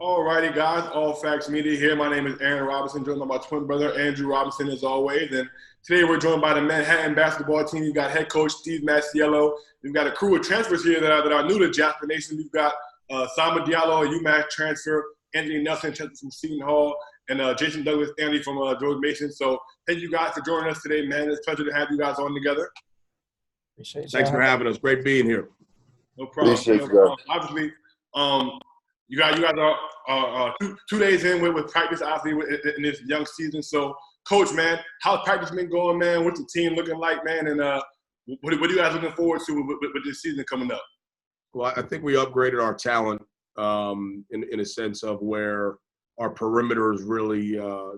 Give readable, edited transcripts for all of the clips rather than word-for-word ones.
All righty, guys. All Facts Media here. My name is Aaron Robinson, joined by my twin brother, Andrew Robinson, as always. And today we're joined by the Manhattan basketball team. We've got head coach Steve Masiello. We've got a crew of transfers here that are new to Jaspers Nation. We've got Samba Diallo, a UMass transfer, Anthony Nelson from Seton Hall, and Jason Douglas-Stanley from George Mason. So thank you guys for joining us today, man. It's a pleasure to have you guys on together. Thanks for having us. Great being here. No problem. Appreciate you guys. Obviously, you guys are 2 days in with practice, obviously, in this young season. So, Coach, man, how's practice been going, man? What's the team looking like, man? And what are you guys looking forward to with this season coming up? Well, I think we upgraded our talent in a sense of where our perimeter has really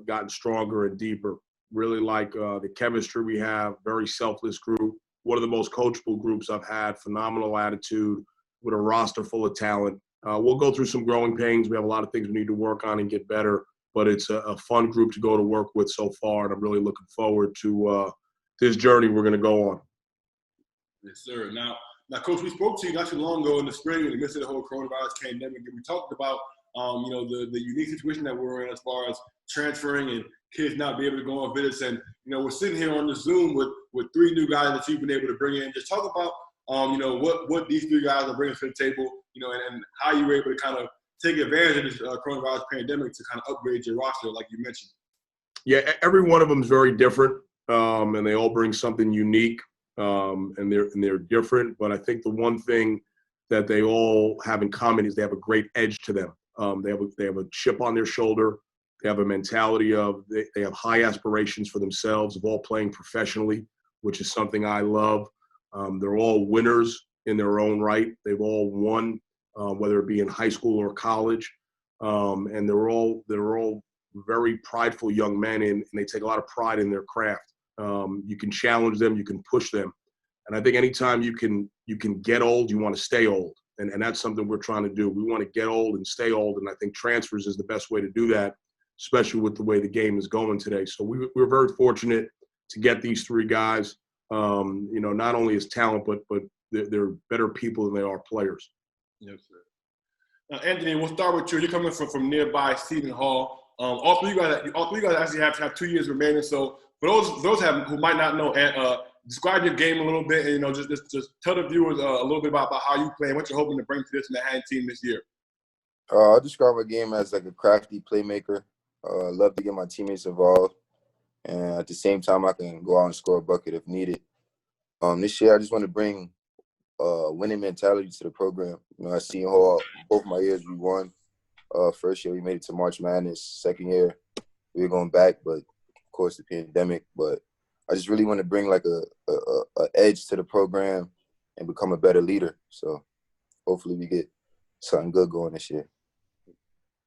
gotten stronger and deeper. Really like the chemistry we have, very selfless group. One of the most coachable groups I've had, phenomenal attitude with a roster full of talent. We'll go through some growing pains. We have a lot of things we need to work on and get better, but it's a fun group to go to work with so far, and I'm really looking forward to this journey we're going to go on. Yes, sir. Now, Coach, we spoke to you not too long ago in the spring in the midst of the whole coronavirus pandemic, and we talked about the unique situation that we're in as far as transferring and kids not be able to go on visits. And, we're sitting here on the Zoom with 3 new guys that you've been able to bring in. Just talk about, what these 3 guys are bringing to the table, and how you were able to kind of take advantage of this coronavirus pandemic to kind of upgrade your roster, like you mentioned. Yeah, every one of them is very different, and they all bring something unique, and they're different. But I think the one thing that they all have in common is they have a great edge to them. They have a chip on their shoulder. They have a mentality of they have high aspirations for themselves of all playing professionally, which is something I love. They're all winners in their own right. They've all won, whether it be in high school or college, and they're all very prideful young men, and they take a lot of pride in their craft. You can challenge them, you can push them, and I think anytime you can get old, you want to stay old, and that's something we're trying to do. We want to get old and stay old, and I think transfers is the best way to do that, especially with the way the game is going today. So we're very fortunate to get these 3 guys. Not only as talent, but they're better people than they are players. Yes, sir. Now, Anthony, we'll start with you. You're coming from nearby Seton Hall. All three guys actually have 2 years remaining. So for those who might not know, describe your game a little bit, and just tell the viewers a little bit about how you play and what you're hoping to bring to this Manhattan team this year. I'll describe my game as like a crafty playmaker. Love to get my teammates involved, and at the same time, I can go out and score a bucket if needed. This year, I just want to bring winning mentality to the program. At Seton Hall, both my years we won. First year, we made it to March Madness. Second year, we were going back, but of course, the pandemic. But I just really want to bring like a edge to the program and become a better leader. So hopefully, we get something good going this year.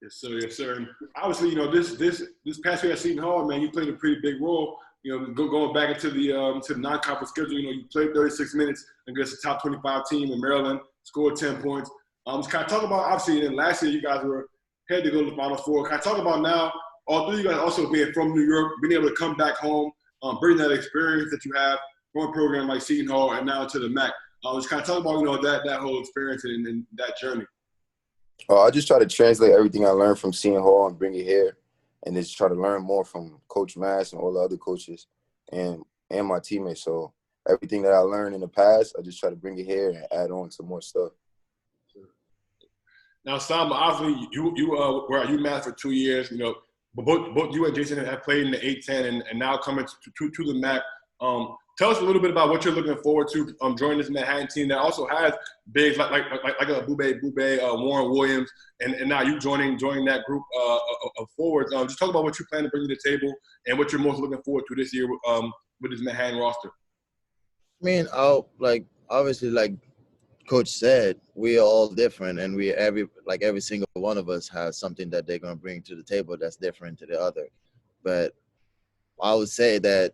Yes, sir. Yes, sir. And obviously, this past year at Seton Hall, man, you played a pretty big role. Going back into the non-conference schedule, you played 36 minutes against the top 25 team in Maryland, scored 10 points. Just kind of talk about, obviously, then last year you guys were headed to go to the Final Four. Kind of talk about now, all 3 of you guys also being from New York, being able to come back home, bring that experience that you have from a program like Seton Hall and now to the MAC. Just kind of talk about, that whole experience and that journey. I just try to translate everything I learned from Seton Hall and bring it here, and just try to learn more from Coach Mass and all the other coaches and my teammates. So everything that I learned in the past, I just try to bring it here and add on to more stuff. Now, Samba, obviously you were at UMass for 2 years. But both you and Jason have played in the A-10 and now coming to the MAC. Tell us a little bit about what you're looking forward to joining this Manhattan team that also has bigs like a Bube, Warren Williams, and now you joining that group of forwards. Just talk about what you plan to bring to the table and what you're most looking forward to this year with this Manhattan roster. I mean, obviously, like Coach said, we are all different, and every single one of us has something that they're going to bring to the table that's different to the other. But I would say that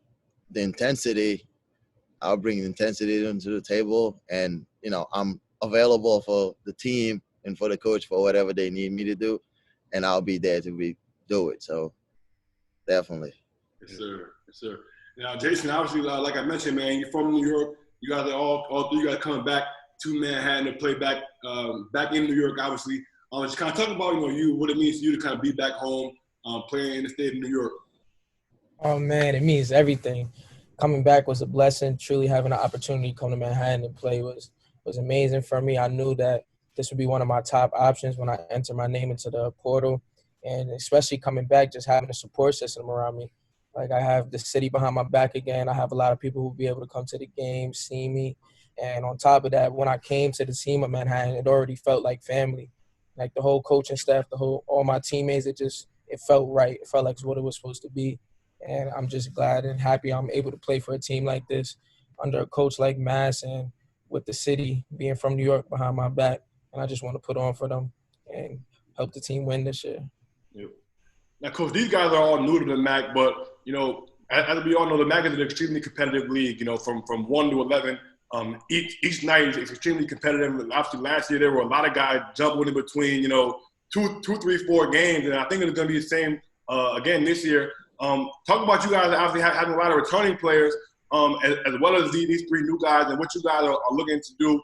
the intensity, I'll bring intensity into the table, and I'm available for the team and for the coach for whatever they need me to do, and I'll be there to do it. So definitely. Yes, sir. Yes, sir. Now, Jason, obviously, like I mentioned, man, you're from New York. You guys are all 3 guys coming back to Manhattan to play back in New York, obviously. Just kind of talk about, what it means to you to kind of be back home, playing in the state of New York. Oh, man, it means everything. Coming back was a blessing. Truly having the opportunity to come to Manhattan and play was amazing for me. I knew that this would be one of my top options when I enter my name into the portal, and especially coming back, just having a support system around me. Like, I have the city behind my back again. I have a lot of people who will be able to come to the game, see me. And on top of that, when I came to the team of Manhattan, it already felt like family. Like, the whole coaching staff, all my teammates, it felt right. It felt like it's what it was supposed to be. And I'm just glad and happy I'm able to play for a team like this under a coach like Mass and with the city being from New York behind my back. And I just want to put on for them and help the team win this year. Yeah. Now, Coach, these guys are all new to the MAC, but, as we all know, the MAC is an extremely competitive league, from 1 to 11. Each night is extremely competitive. Obviously, last year there were a lot of guys jumping in between, 2, 3, 4 games. And I think it's going to be the same again this year. Talk about you guys obviously having a lot of returning players, as well as these 3 new guys, and what you guys are looking to do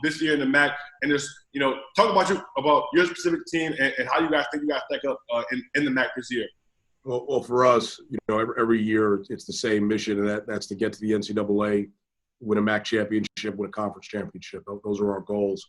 this year in the MAC. And just, talk about your specific team and how you guys think you guys stack up in the MAC this year. Well, for us, every year it's the same mission, and that's to get to the NCAA, win a MAC championship, win a conference championship. Those are our goals.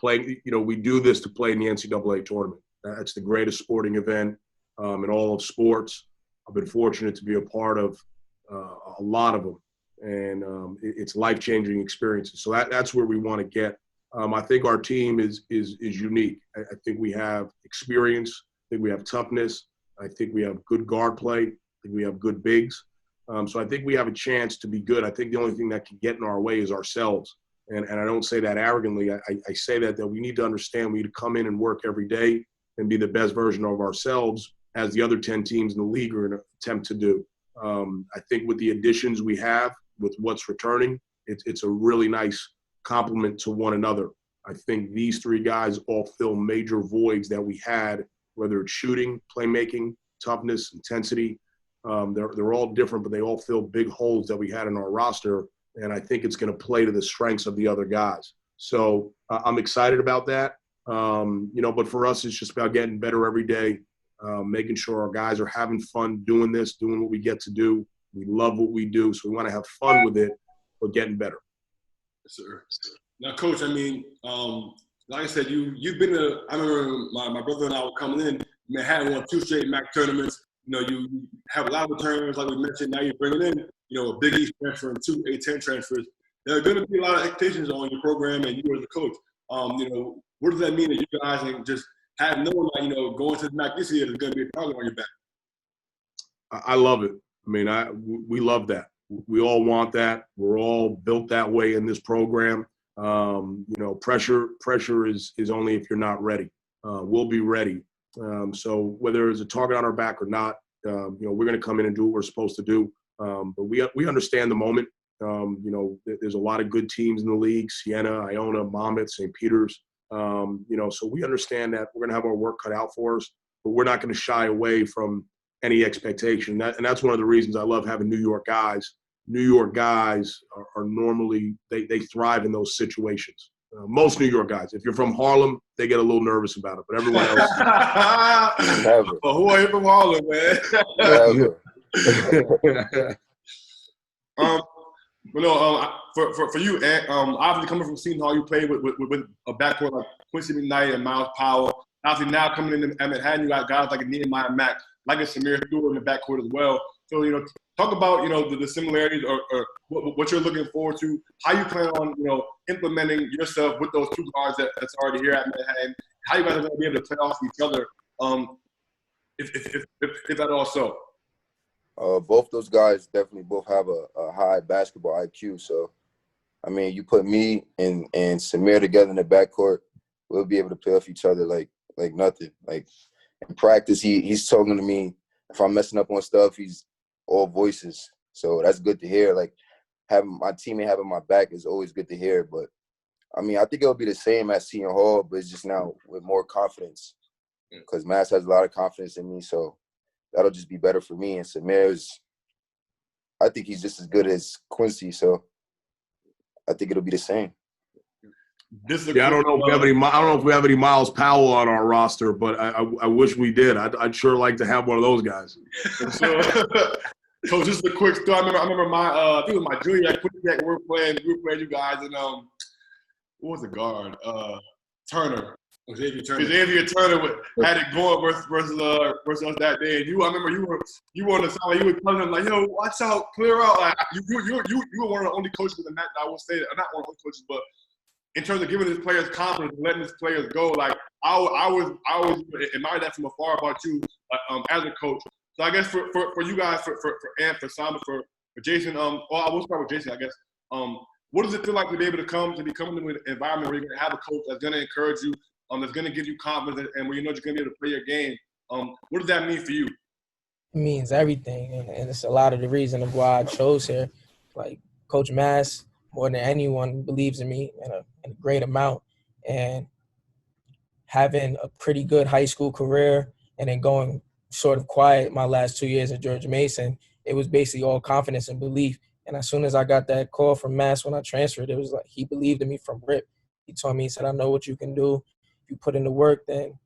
Playing, we do this to play in the NCAA tournament. That's the greatest sporting event in all of sports. I've been fortunate to be a part of a lot of them, and it's life-changing experiences. So that's where we want to get. I think our team is unique. I think we have experience. I think we have toughness. I think we have good guard play. I think we have good bigs. So I think we have a chance to be good. I think the only thing that can get in our way is ourselves. And I don't say that arrogantly. I say that we need to understand we need to come in and work every day and be the best version of ourselves as the other 10 teams in the league are going to attempt to do. I think with the additions we have, with what's returning, it's a really nice complement to one another. I think these 3 guys all fill major voids that we had, whether it's shooting, playmaking, toughness, intensity. They're all different, but they all fill big holes that we had in our roster, and I think it's going to play to the strengths of the other guys. So I'm excited about that. But for us, it's just about getting better every day, making sure our guys are having fun doing this, doing what we get to do. We love what we do, so we want to have fun with it, but getting better. Yes, sir. Now, Coach, like I said, you've been I remember my brother and I were coming in. Manhattan won 2 straight MAC tournaments. You have a lot of returns, like we mentioned. Now you're bringing in, a Big East transfer and 2 A-10 transfers. There are going to be a lot of expectations on your program and you as a coach. What does that mean that you guys and just have known, going to the MAC this year is going to be a target on your back? I love it. We love that. We all want that. We're all built that way in this program. Pressure is only if you're not ready. We'll be ready. So whether it's a target on our back or not, we're going to come in and do what we're supposed to do. But we understand the moment. There's a lot of good teams in the league: Siena, Iona, Monmouth, St. Peter's. So we understand that we're going to have our work cut out for us, but we're not going to shy away from any expectation. And that's one of the reasons I love having New York guys. New York guys are normally they thrive in those situations. Most New York guys. If you're from Harlem, they get a little nervous about it, but everyone else. Never. But who are you from Harlem, man? Never. For you, obviously coming from Seton Hall, you played with a backcourt like Quincy McKnight and Miles Powell. Obviously now coming into Manhattan, you got guys like a Nehemiah Mack, like a Samir Stewart in the backcourt as well. So, talk about, the similarities or what you're looking forward to, how you plan on, implementing yourself with those 2 guards that's already here at Manhattan, how you guys are going to be able to play off each other, if that also. Both those guys definitely both have a high basketball IQ. So, you put me and Samir together in the backcourt, we'll be able to play off each other like nothing. Like in practice, he's talking to me. If I'm messing up on stuff, he's all voices. So that's good to hear. Like having my teammate having my back is always good to hear. But I think it'll be the same at Seton Hall, but it's just now with more confidence because Mass has a lot of confidence in me. So that'll just be better for me. And Samir's, I think he's just as good as Quincy. So I think it'll be the same. Yeah, I don't know if we have any. I don't know if we have any Miles Powell on our roster, but I wish we did. I'd sure like to have one of those guys. So just a quick story. I remember my I think it was my junior year. We were playing you guys, and what was the guard? Turner. Xavier Turner had it going versus us that day. And I remember you were on the side. You were telling them like, "Yo, watch out, clear out." Like you were one of the only coaches in that. I will say that, not one of the only coaches, but in terms of giving his players confidence and letting his players go. Like I was admired that from afar about you as a coach. So I guess for you guys, for Ant, for Samba, for Jason, I will start with Jason. I guess what does it feel like to be able to come into an environment where you're going to have a coach that's going to encourage you, that's going to give you confidence, and where you know you're going to be able to play your game? What does that mean for you? It means everything, and it's a lot of the reason of why I chose here. Like Coach Mass, more than anyone, believes in me in a great amount, and having a pretty good high school career and then going sort of quiet my last 2 years at George Mason, it was basically all confidence and belief. And as soon as I got that call from Mass when I transferred, it was like he believed in me from rip. He told me, he said, "I know what you can do. If you put in the work, then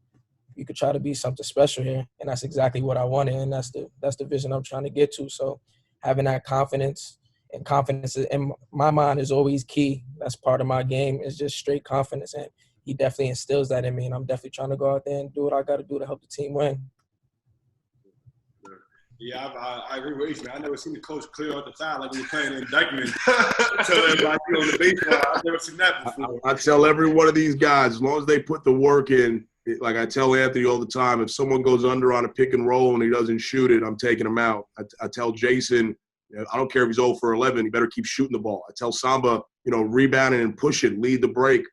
you could try to be something special here." And that's exactly what I wanted, and that's the vision I'm trying to get to. So having that confidence, and confidence in my mind is always key. That's part of my game, is just straight confidence. And he definitely instills that in me, and I'm definitely trying to go out there and do what I got to do to help the team win. Yeah, I agree with you, man. I never seen the coach clear out the side like we were playing in Dykeman. Tell everybody on the baseball. I've never seen that before. I tell every one of these guys, as long as they put the work in, like I tell Anthony all the time, if someone goes under on a pick and roll and he doesn't shoot it, I'm taking him out. I tell Jason, I don't care if he's 0 for 11, he better keep shooting the ball. I tell Samba, rebound it and push it, lead the break.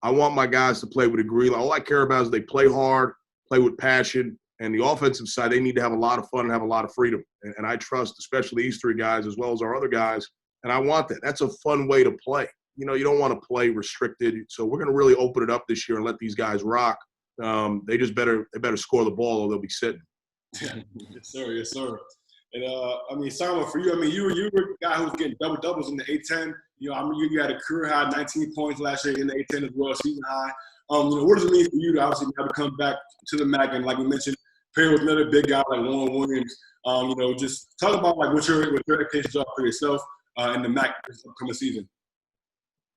I want my guys to play with a degree. All I care about is they play hard, play with passion. And the offensive side, they need to have a lot of fun and have a lot of freedom. And I trust, especially these three guys as well as our other guys. And I want that. That's a fun way to play. You don't want to play restricted. So we're going to really open it up this year and let these guys rock. They better score the ball or they'll be sitting. Yes, sir. Yes, sir. And Samba, for you, you were a guy who was getting doubles in the A-10. You had a career high 19 points last year in the A-10 as well, season high. What does it mean for you to obviously have to come back to the MAC and, like we mentioned, pairing with another big guy like Warren Williams? Just talk about like what your expectations are for yourself in the MAC this upcoming season.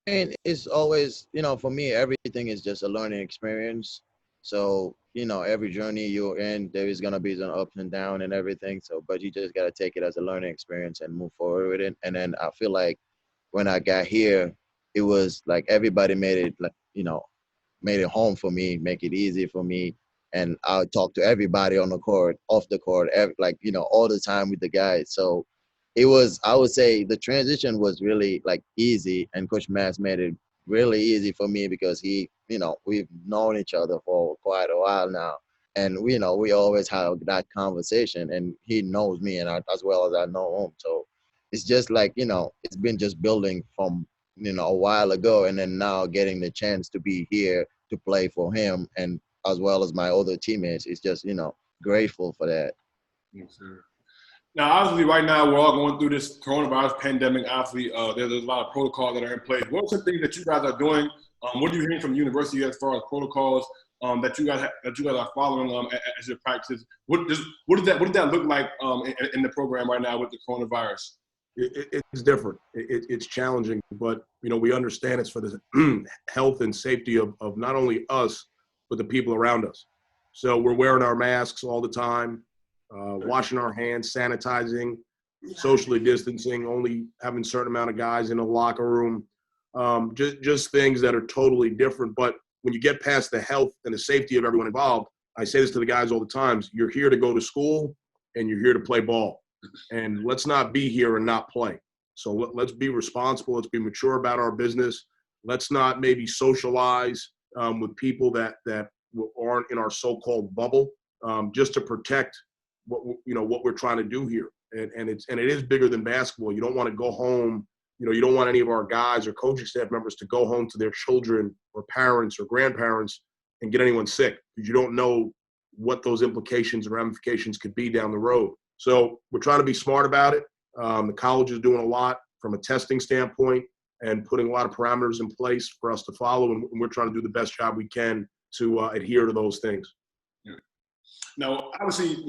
And it's always, for me, everything is just a learning experience. So, every journey you're in, there is going to be some ups and downs and everything. So, but you just got to take it as a learning experience and move forward with it. And then I feel like when I got here, it was like everybody made it, like, made it home for me, make it easy for me. And I would talk to everybody on the court, off the court, all the time with the guys. So it was, I would say the transition was really like easy, and Coach Mass made it really easy for me because he, we've known each other for quite a while now. And we always have that conversation, and he knows me and as well as I know him. So it's just like, it's been just building from, a while ago, and then now getting the chance to be here to play for him and as well as my other teammates. It's just, grateful for that. Yes, sir. Now, obviously, right now, we're all going through this coronavirus pandemic. Obviously, there's a lot of protocols that are in place. What are some things that you guys are doing? What are you hearing from the university as far as protocols that you guys are following as your practices? What does that look like in the program right now with the coronavirus? It's different. It's challenging, but we understand it's for the health and safety of not only us but the people around us. So we're wearing our masks all the time, washing our hands, sanitizing, socially distancing, only having a certain amount of guys in a locker room. Just things that are totally different. But when you get past the health and the safety of everyone involved, I say this to the guys all the time: you're here to go to school and you're here to play ball. And let's not be here and not play. So let's be responsible. Let's be mature about our business. Let's not maybe socialize with people that aren't in our so-called bubble, just to protect what we're trying to do here. And it is bigger than basketball. You don't want to go home. You don't want any of our guys or coaching staff members to go home to their children or parents or grandparents and get anyone sick, because you don't know what those implications and ramifications could be down the road. So we're trying to be smart about it. The college is doing a lot from a testing standpoint. and putting a lot of parameters in place for us to follow, and we're trying to do the best job we can to adhere to those things. Yeah. Now, obviously,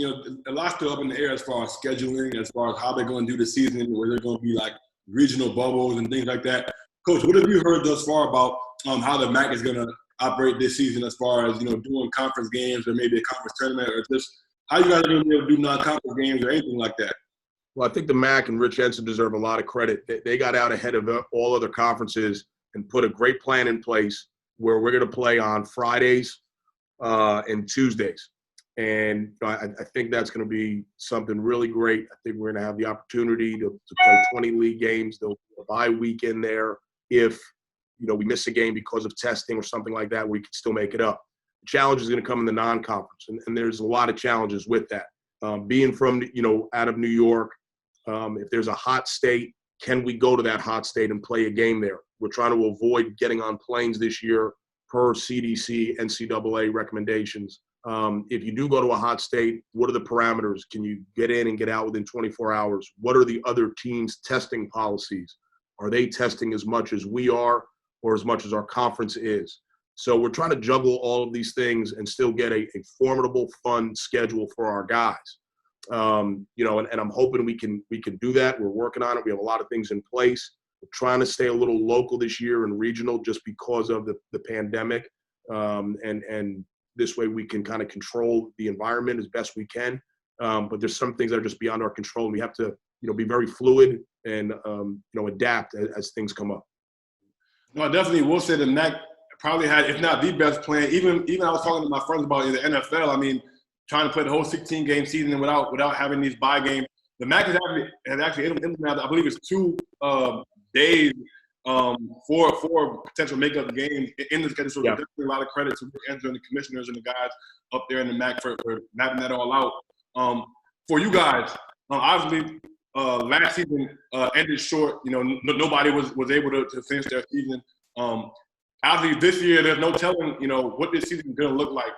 a lot's still up in the air as far as scheduling, as far as how they're going to do the season, where they're going to be like regional bubbles and things like that. Coach, what have you heard thus far about how the MAC is going to operate this season, as far as doing conference games or maybe a conference tournament, or just how you guys are going to be able to do non-conference games or anything like that? Well, I think the MAC and Rich Ensign deserve a lot of credit. They got out ahead of all other conferences and put a great plan in place where we're going to play on Fridays and Tuesdays. And I think that's going to be something really great. I think we're going to have the opportunity to play 20 league games. There'll be a bye week in there if we miss a game because of testing or something like that, we can still make it up. The challenge is going to come in the non-conference, and there's a lot of challenges with that. Being from out of New York, if there's a hot state, can we go to that hot state and play a game there? We're trying to avoid getting on planes this year per CDC, NCAA recommendations. If you do go to a hot state, what are the parameters? Can you get in and get out within 24 hours? What are the other teams' testing policies? Are they testing as much as we are or as much as our conference is? So we're trying to juggle all of these things and still get a formidable, fun schedule for our guys. And I'm hoping we can do that. We're working on it. We have a lot of things in place. We're trying to stay a little local this year and regional just because of the pandemic. And this way we can kind of control the environment as best we can. But there's some things that are just beyond our control. And we have to, be very fluid and, adapt as things come up. No, I definitely will say the MAC probably had, if not the best plan. Even I was talking to my friends about in the NFL. I mean, trying to play the whole 16-game season without having these bye games. The MAC has actually implemented, I believe it's 2 days for potential makeup games in the schedule. So there's definitely a lot of credit to Rick Pitino and the commissioners and the guys up there in the MAC for mapping that all out. For you guys, obviously last season ended short. Nobody was able to finish their season. Obviously this year there's no telling what this season is going to look like.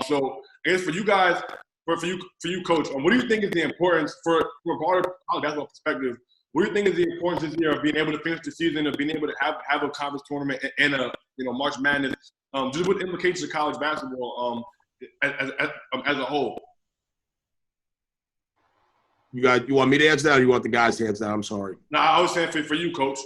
So I guess for you guys, for you, Coach, what do you think is the importance for a broader college basketball perspective? What do you think is the importance this year of being able to finish the season, of being able to have a conference tournament and a March Madness, just with implications of college basketball as a whole? You want me to answer that, or you want the guys to answer that? I'm sorry. No, I was saying for you, Coach.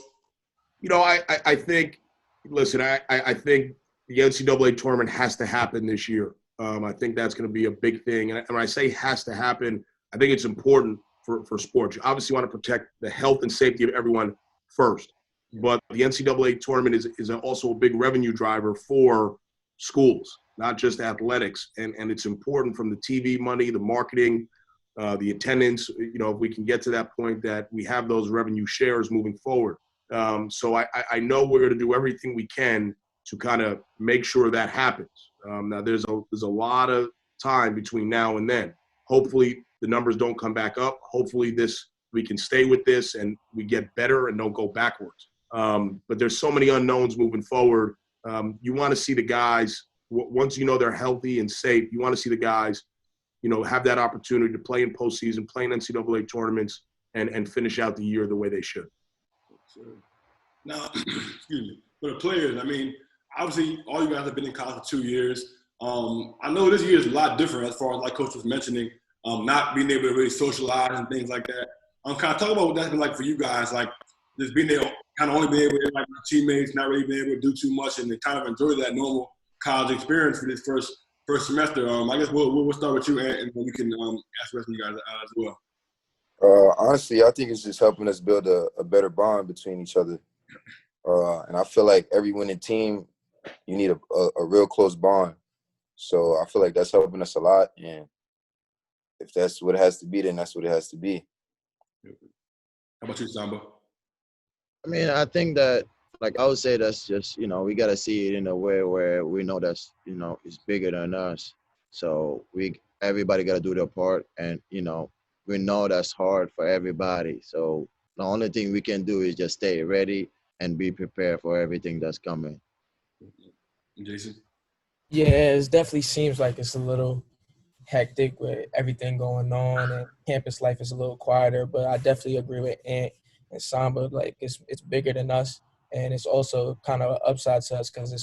I think. Listen, I think the NCAA tournament has to happen this year. I think that's going to be a big thing. And when I say has to happen, I think it's important for sports. You obviously want to protect the health and safety of everyone first. But the NCAA tournament is also a big revenue driver for schools, not just athletics. And it's important from the TV money, the marketing, the attendance, if we can get to that point that we have those revenue shares moving forward. So I know we're going to do everything we can to kind of make sure that happens. Now there's a lot of time between now and then. Hopefully the numbers don't come back up. Hopefully we can stay with this and we get better and don't go backwards. But there's so many unknowns moving forward. You want to see the guys, once they're healthy and safe, you want to see the guys, have that opportunity to play in postseason, play in NCAA tournaments, and finish out the year the way they should. Now, excuse me, for the players, I mean, obviously all you guys have been in college for 2 years. I know this year is a lot different as far as, like Coach was mentioning, not being able to really socialize and things like that. Kind of talk about what that's been like for you guys, like just being able, kind of only being able to interact with teammates, not really being able to do too much, and kind of enjoy that normal college experience for this first semester. I guess we'll start with you, and then we can ask the rest of you guys as well. Honestly, I think it's just helping us build a better bond between each other. And I feel like every winning team, you need a real close bond. So I feel like that's helping us a lot. And if that's what it has to be, then that's what it has to be. How about you, Samba? I mean, I think that, like I would say, that's just, we got to see it in a way where we know that's, it's bigger than us. So everybody got to do their part. And, we know that's hard for everybody. So the only thing we can do is just stay ready and be prepared for everything that's coming. Jason? Yeah, it definitely seems like it's a little hectic with everything going on, and campus life is a little quieter. But I definitely agree with Ant and Samba. Like it's bigger than us. And it's also kind of an upside to us because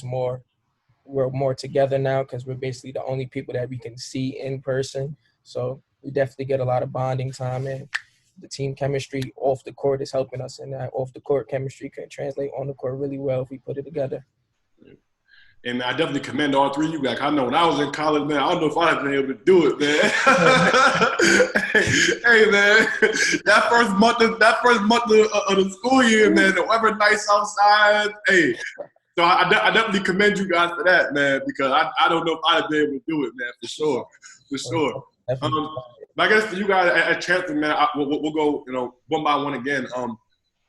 we're more together now because we're basically the only people that we can see in person. So we definitely get a lot of bonding time, and the team chemistry off the court is helping us, and that off the court chemistry can translate on the court really well if we put it together. And I definitely commend all three of you guys. I know when I was in college, man, I don't know if I'd have been able to do it, man. Hey, man, that first month of the school year, man, the weather nice outside. Hey, so I definitely commend you guys for that, man, because I don't know if I'd be able to do it, man, for sure. But I guess for you guys at Chancellor, man, we'll go, one by one again.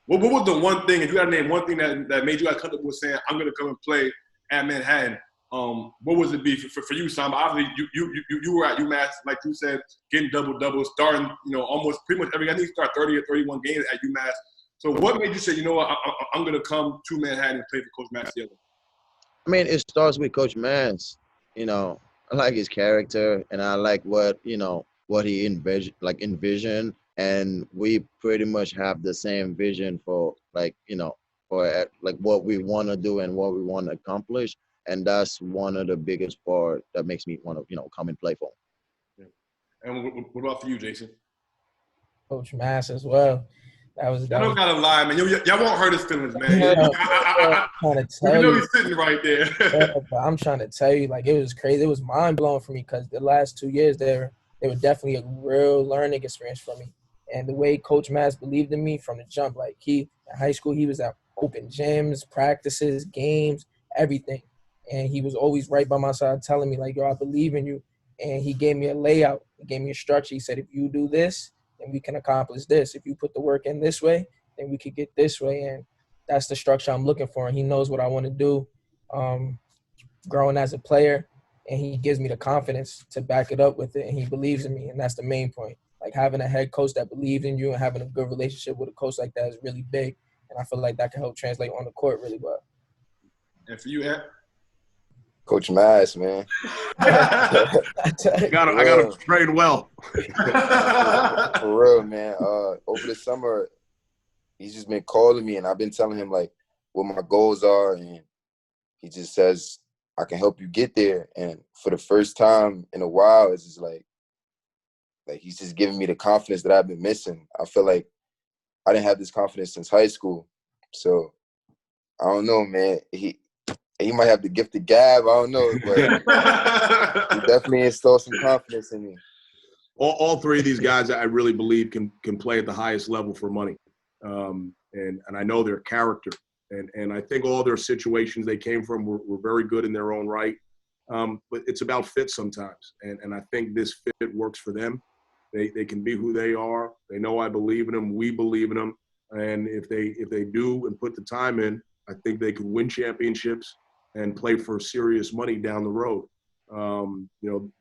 What was the one thing, if you got to name one thing that made you guys comfortable with saying, I'm going to come and play at Manhattan? What was it be for you, Samba? Obviously, you were at UMass, like you said, getting double-doubles, starting, almost pretty much every – I think you start 30 or 31 games at UMass. So what made you say, you know what, I'm going to come to Manhattan and play for Coach Masiello? I mean, it starts with Coach Mans. I like his character, and I like what he envisioned, and we pretty much have the same vision for what we want to do and what we want to accomplish, and that's one of the biggest part that makes me want to come and play for him. Yeah. And what about for you, Jason? Coach Mass as well. I don't gotta lie, man. Y'all won't hurt his feelings, man. He's sitting right there. Yeah, but I'm trying to tell you, it was crazy. It was mind blowing for me because the last 2 years they were definitely a real learning experience for me. And the way Coach Mass believed in me from the jump, in high school, he was at open gyms, practices, games, everything. And he was always right by my side telling me, yo, I believe in you. And he gave me a layout. He gave me a structure. He said, if you do this, then we can accomplish this. If you put the work in this way, then we could get this way. And that's the structure I'm looking for. And he knows what I want to do growing as a player. And he gives me the confidence to back it up with it. And he believes in me. And that's the main point. Having a head coach that believes in you and having a good relationship with a coach like that is really big. And I feel like that can help translate on the court really well. And for you, Ed? Coach Mass, man. I got him trained well. For real, man. Over the summer, he's just been calling me, and I've been telling him what my goals are, and he just says, I can help you get there. And for the first time in a while, it's just like he's just giving me the confidence that I've been missing. I feel like I didn't have this confidence since high school. So I don't know, man. He might have the gift of gab. I don't know, but he definitely installed some confidence in me. All three of these guys, I really believe, can play at the highest level for money, and I know their character, and I think all their situations they came from were very good in their own right. But it's about fit sometimes, and I think this fit works for them. They can be who they are. They know I believe in them. We believe in them, and if they do and put the time in, I think they could win championships and play for serious money down the road.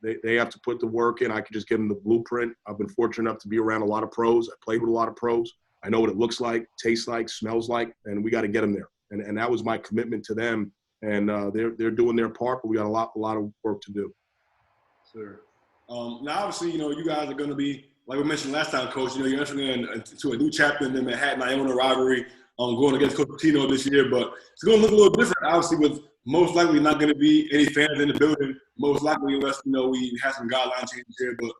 They have to put the work in. I can just give them the blueprint. I've been fortunate enough to be around a lot of pros. I played with a lot of pros. I know what it looks like, tastes like, smells like, and we got to get them there. And that was my commitment to them. And they're doing their part, but we got a lot of work to do. Sure. Now, obviously, you guys are going to be, like we mentioned last time, Coach, you're entering into a new chapter in the Manhattan-Iona rivalry, going against Coach Pitino this year. But it's going to look a little different, obviously, with most likely not going to be any fans in the building, most likely, unless, we have some guideline changes here. But,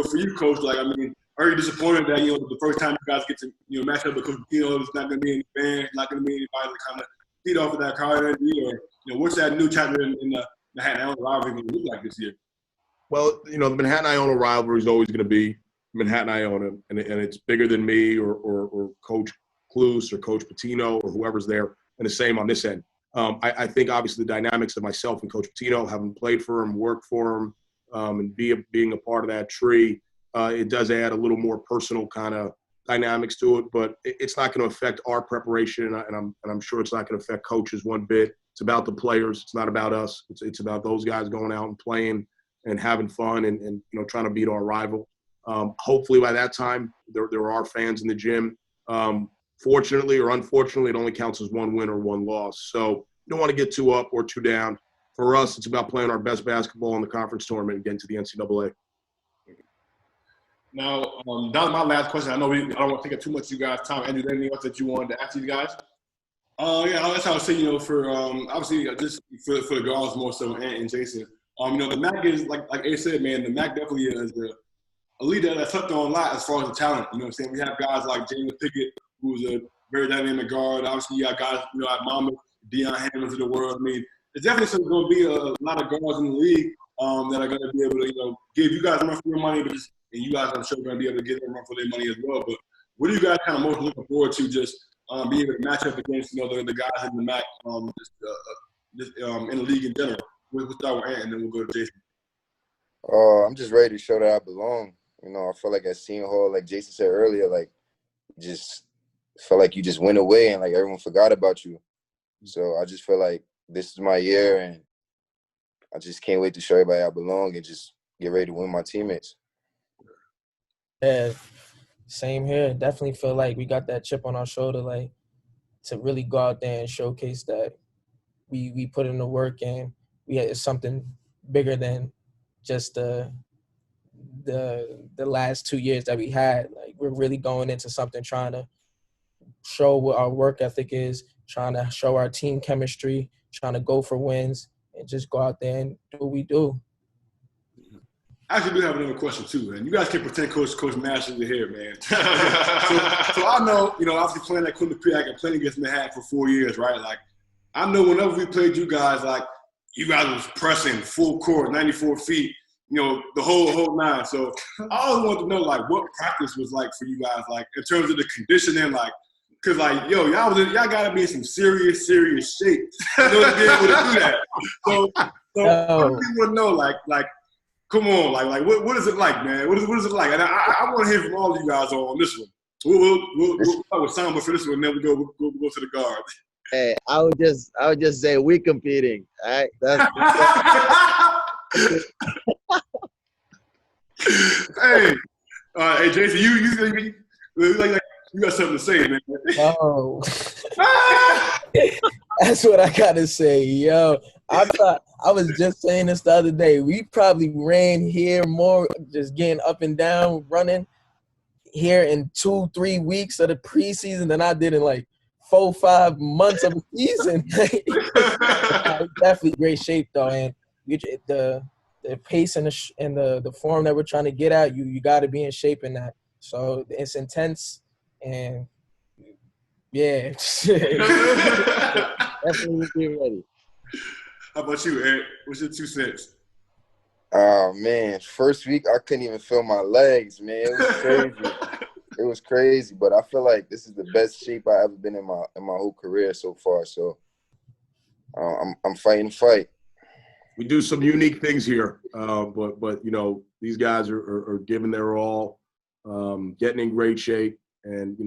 for you, Coach, are you disappointed that, the first time you guys get to, match up with Coach Pitino, there's not going to be any fans, not going to be anybody to kind of feed off of that crowd energy? Or, what's that new chapter in the Manhattan-Iona rivalry going to look like this year? Well, the Manhattan-Iona rivalry is always going to be Manhattan-Iona, and it's bigger than me or Coach Klus or Coach Pitino or whoever's there, and the same on this end. I think obviously the dynamics of myself and Coach Pitino, having played for him, worked for him, and being a part of that tree, it does add a little more personal kind of dynamics to it, but it's not going to affect our preparation, and I'm sure it's not going to affect coaches one bit. It's about the players. It's not about us. It's about those guys going out and playing and having fun and trying to beat our rival. Hopefully by that time there are fans in the gym. Fortunately or unfortunately, it only counts as one win or one loss. So you don't want to get too up or too down. For us, it's about playing our best basketball in the conference tournament and getting to the NCAA. Now, that was my last question. I know I don't want to take up too much of you guys' time. Andrew, anything else that you wanted to ask you guys? Yeah, that's how I say, for obviously just for the guards more so and Jason. The MAC is like A said, man, the MAC definitely is a leader that's hooked on a lot as far as the talent. You know what I'm saying? We have guys like James Pickett, who's a very dynamic guard. Obviously, you got guys, like Mama, Deion Hammons of the world. I mean, there's definitely going to be a lot of guards in the league that are going to be able to, give you guys a run for your money, and you guys, I'm sure, are going to be able to get them a run for their money as well. But what are you guys kind of most looking forward to just being able to match up against, the guys in the MAC, in the league in general? We'll start with Ant, and then we'll go to Jason. I'm just ready to show that I belong. I feel like at Seton Hall, like Jason said earlier, like just felt like you just went away and like everyone forgot about you. So I just feel like this is my year, and I just can't wait to show everybody I belong and just get ready to win my teammates. Yeah, same here. Definitely feel like we got that chip on our shoulder, like to really go out there and showcase that we put in the work and it's something bigger than just the last 2 years that we had. Like we're really going into something, trying to show what our work ethic is, trying to show our team chemistry, trying to go for wins, and just go out there and do what we do. I actually do have another question too, man. You guys can pretend Coach Masters is here, man. so I know, obviously playing at Quinnipiac and playing against Manhattan for 4 years, right? Like, I know whenever we played you guys, like, you guys was pressing full court, 94 feet, the whole nine. So I always wanted to know, like, what practice was like for you guys, like, in terms of the conditioning, like, because, like, y'all got to be in some serious shape to be able to do that. So I really want to know, like, come on, like what is it like, man? What is it like? And I want to hear from all of you guys on this one. We'll start with Samba for this one, and then we'll go to the guard. Hey, I would just say we competing. All right, that's hey, hey, Jason, you got something to say, man. Oh, that's what I gotta say, yo. I was just saying this the other day. We probably ran here more, just getting up and down, running here in 2-3 weeks of the preseason than I did in like 4-5 months of the season. Definitely great shape though, and the pace and the form that we're trying to get at, you got to be in shape in that. So it's intense, and yeah, definitely be ready. How about you, Eric? What's your 2 cents? Oh, man. First week, I couldn't even feel my legs, man. It was crazy. It was crazy, but I feel like this is the best shape I've ever been in my whole career so far. So I'm fighting the fight. We do some unique things here, but these guys are giving their all, getting in great shape. And,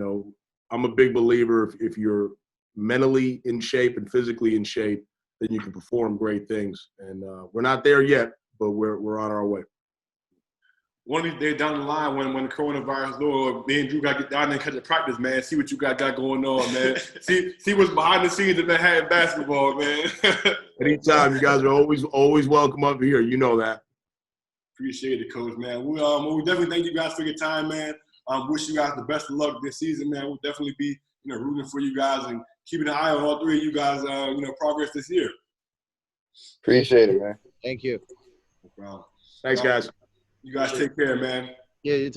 I'm a big believer if you're mentally in shape and physically in shape, then you can perform great things. And we're not there yet, but we're on our way. One of these days down the line, when the coronavirus Lord, me and Drew got to get down there and catch a practice, man. See what you got going on, man. see what's behind the scenes of Manhattan basketball, man. Anytime, you guys are always welcome up here. You know that. Appreciate it, Coach, man. We definitely thank you guys for your time, man. Wish you guys the best of luck this season, man. We'll definitely be, rooting for you guys and keeping an eye on all three of you guys, progress this year. Appreciate it, man. Thank you. No problem. Thanks, guys. You guys take care, man. Yeah, you too.